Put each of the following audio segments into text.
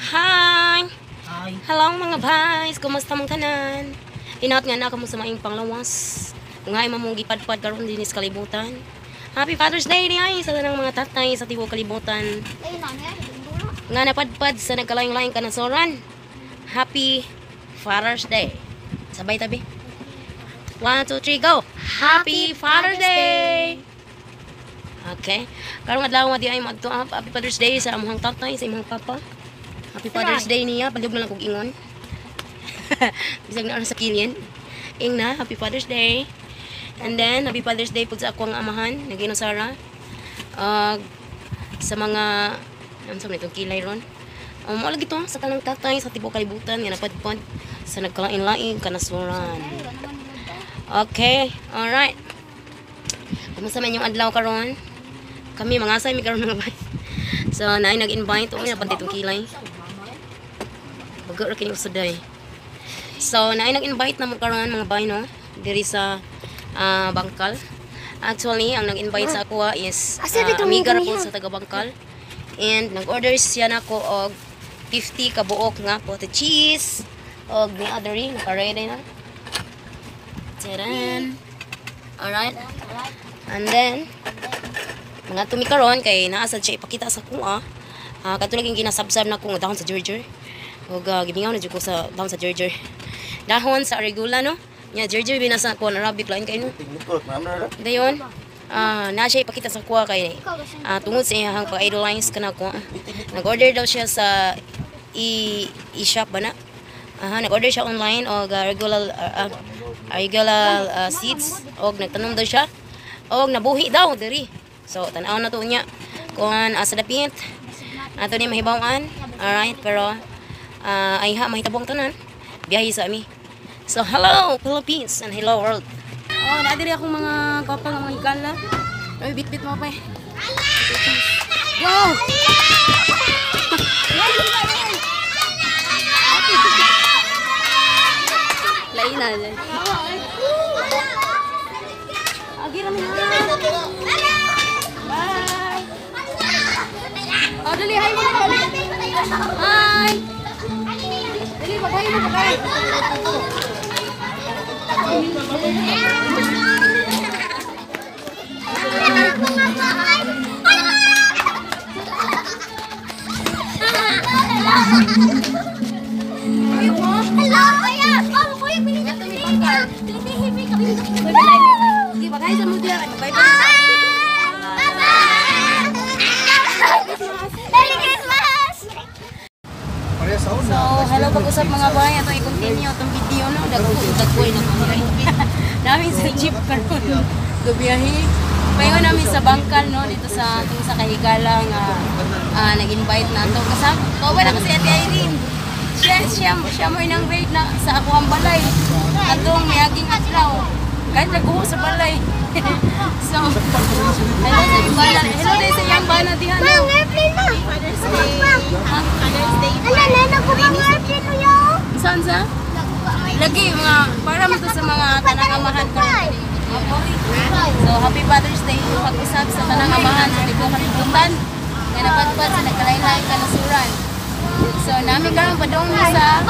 Hi! Hi. Hello mga guys! Kumusta mong tanan? Inaot nga na kamo sa maing panglawas. Kung nga imong gipadpad karon din sa kalibutan. Happy Father's Day ay sa tanang mga tatay sa tibuok kalibutan. Nga napadpad sa nagkalaing-laing kanasoran. Happy Father's Day. Sabay tabi. 1, 2, 3, go! Happy Father's Day! Okay. Karong adlaw nga di ay magto Happy Father's Day sa among tatay, sa imong papa. Happy Father's Day niya, palyog na lang kog ingon. Bisag na sa kilin. Ing na, Happy Father's Day. And then Happy Father's Day pud sa akong amahan, nagino Sara. Sa mga ano sa nitong kilay ron. Mo lagi to sa tanang tatay sa tibuok kalibutan nga napadpad sa nagkalain-laing kanasuran. Okay, alright. Kumusta man yung adlaw karon? Kami mga asay mi karon mga bay. So naay nag-invite o na pantay tong kilay. Bago ra kini usaday. So naay nag-invite na mo karon mga bay no diri sa Bangkal. Actually ang nag-invite sa ako is amiga ra po sa taga Bangkal. And nag-order siya nako og 50 ka buok nga po cheese og ni other naka-ready na. Taran. Alright. And then mga tumikaron kay naasad siya ipakita sa kuha. Katulad yung ginasabsab na ko nga dahon sa Georgia. Ug gibingaw na jud ko sa dahon sa Georgia. Dahon sa regula no. Nya Georgia binasa ko na Arabic lain kay no. Dayon na siya ipakita sa kuha kay tungod sa iyang pag-idolize kana ko. Nag-order daw siya sa e-shop ba na. Nag-order siya online og regular seeds og nagtanom daw siya og nabuhi daw diri. So, tanaw na to niya kung asa dapit. Ato ni mahibawan. Alright, pero ay mahitabong tanan. Biyahe sa ami. So, hello Philippines and hello world. Oh, nadiri akong mga kapang mga ikala. Ay, bit-bit mo pa eh. Go! Lain na. Agi namin na. Bye! Oh, dali, hi mo na. Hi! Dali, mag-hi mo, mag-hi. Hello, kuya! Oh, kuya, binigyan kami ng bangkal. Tinitihimi kami. Sige, mag-hi sa mo diya. Bye-bye. Merry Christmas! So, hello pag-usap mga bay. Ito i-continue itong video, no? Dagkoy na mga bay. Namin sa jeep karon. Gubiyahe. Pahinga namin sa Bangkal, no? Dito sa Kahigalang nag-invite na ito. Kawa na kasi Ate Irene. Siya mo inang grade na sa ako ang balay. Atong mayaging adlaw. Kahit nag-uho sa balay. So, hello sa Ibana. Hello din sa iyang bana dihan. Ma'am, airplane na! Father's Day. Ala, nana ko bang airplane ko yun? Saan sa? Lagi, para mo to sa mga tanang amahan ko. So, Happy Father's Day. Pag-usap sa tanang amahan sa tibuok kalibutan. Nga napadpad sa nagkalain-laing kanasuran. So, namin karon padung mi sa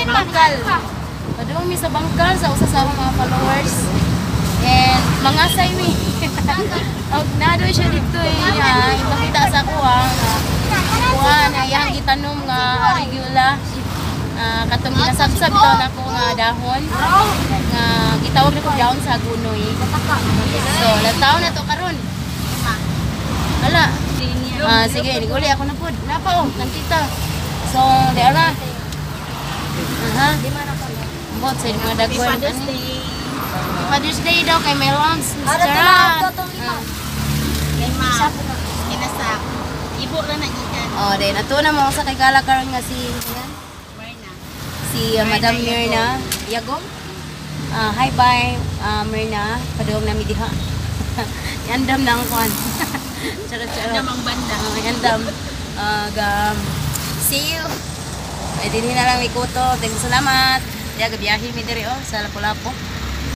Bangkal. Padung mi sa Bangkal sa usa sa mga followers. And mga saymi. Og nado siya dito ipakita sa kuha na iyang gitanom nga regula. Katong ginasabsab daw nako nga dahon nga gitawag nako dahon sa gunoy. So, lantaw na to karon. Hala. Sige, niguli ako na pod. Napa nantita. So, di ara. Di man ako. Bot sa mga dagwan. Father's Day daw kay my moms. Sarap. Ibu ra na gikan. Oh, then ato na mo sa kay gala karon nga si Madam Mirna Yagong. Hi bye Mirna, padung nami diha. Yandam nang kon. Charot-charot. Namang banda. Yandam. See you. Ay din na lang ikuto. Thank you salamat. Diya gabiyahe mi diri sa Lapu-Lapu.